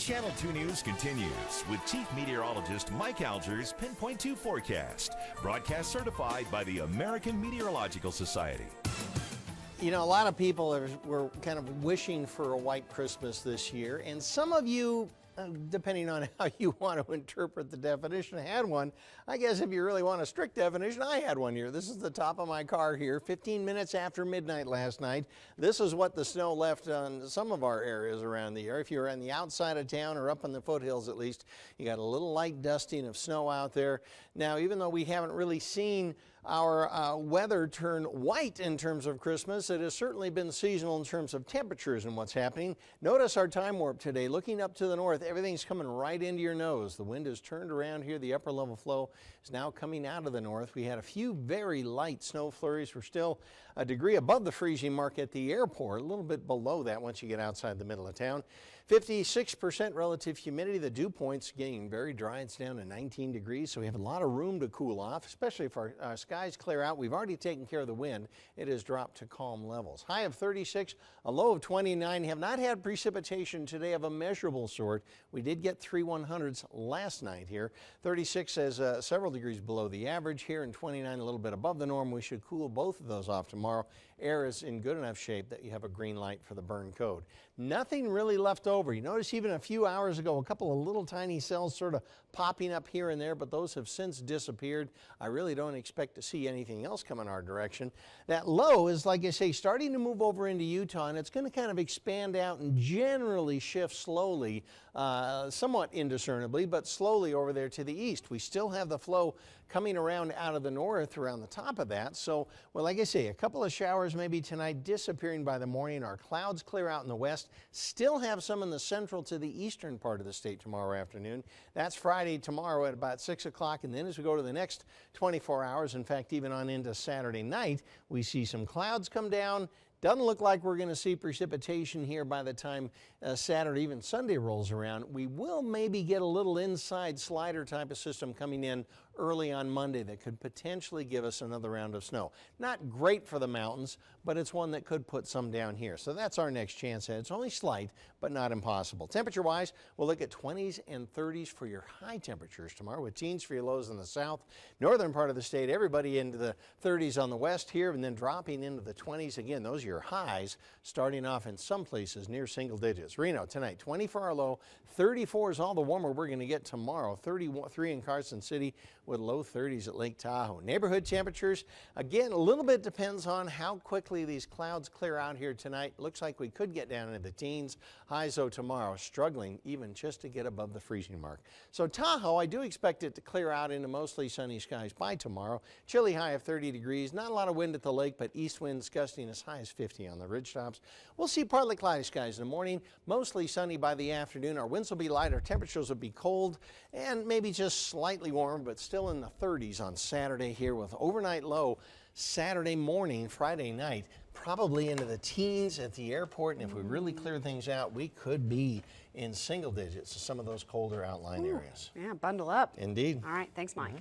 Channel 2 News continues with Chief Meteorologist Mike Alger's Pinpoint 2 forecast, broadcast certified by the American Meteorological Society. You know, a lot of people were kind of wishing for a white Christmas this year, and some of you, depending on how you want to interpret the definition, had one. I guess if you really want a strict definition, I had one here. This is the top of my car here, 15 minutes after midnight last night. This is what the snow left on some of our areas around the area. If you're on the outside of town or up on the foothills at least, you got a little light dusting of snow out there. Now, even though we haven't really seen our weather turn white in terms of Christmas, it has certainly been seasonal in terms of temperatures and what's happening. Notice our time warp today. Looking up to the north, everything's coming right into your nose. The wind has turned around here. The upper level flow is now coming out of the north. We had a few very light snow flurries. We're still a degree above the freezing mark at the airport, a little bit below that once you get outside the middle of town. 56% relative humidity. The dew point's getting very dry. It's down to 19 degrees, so we have a lot of room to cool off, especially if our skies clear out. We've already taken care of the wind. It has dropped to calm levels. High of 36, a low of 29. Have not had precipitation today of a measurable sort. We did get 3/100ths last night here. 36 says several degrees below the average here, and 29 a little bit above the norm. We should cool both of those off tomorrow. Air is in good enough shape that you have a green light for the burn code. Nothing really left over. You notice even a few hours ago, a couple of little tiny cells sort of popping up here and there, but those have since disappeared. I really don't expect to see anything else come in our direction. That low is, like I say, starting to move over into Utah, and it's going to kind of expand out and generally shift slowly, somewhat indiscernibly, but slowly over there to the east. We still have the flow coming around out of the north around the top of that. So, well, like I say, a couple of showers maybe tonight, disappearing by the morning. Our clouds clear out in the west. Still have some in the central to the eastern part of the state tomorrow afternoon. That's Friday tomorrow at about 6 o'clock. And then as we go to the next 24 hours, in fact, even on into Saturday night, we see some clouds come down. Doesn't look like we're going to see precipitation here by the time Saturday, even Sunday rolls around. We will maybe get a little inside slider type of system coming in early on Monday that could potentially give us another round of snow. Not great for the mountains, but it's one that could put some down here. So that's our next chance at it. It's only slight, but not impossible. Temperature-wise, we'll look at 20s and 30s for your high temperatures tomorrow, with teens for your lows in the south. Northern part of the state, everybody into the 30s on the west here, and then dropping into the 20s. Again, those are your highs, starting off in some places near single digits. Reno tonight, 20 for our low. 34 is all the warmer we're going to get tomorrow. 33 in Carson City, with low 30s at Lake Tahoe. Neighborhood temperatures, again, a little bit depends on how quickly these clouds clear out here tonight. Looks like we could get down into the teens. Highs, though, tomorrow, struggling even just to get above the freezing mark. So Tahoe, I do expect it to clear out into mostly sunny skies by tomorrow. Chilly high of 30 degrees. Not a lot of wind at the lake, but east winds gusting as high as 50 on the ridge tops. We'll see partly cloudy skies in the morning, mostly sunny by the afternoon. Our winds will be light, our temperatures will be cold, and maybe just slightly warm, but still in the 30s on Saturday here, with overnight low Saturday morning, Friday night, probably into the teens at the airport. And if we really clear things out, we could be in single digits to some of those colder outlying areas. Yeah, bundle up. Indeed. All right, thanks, Mike.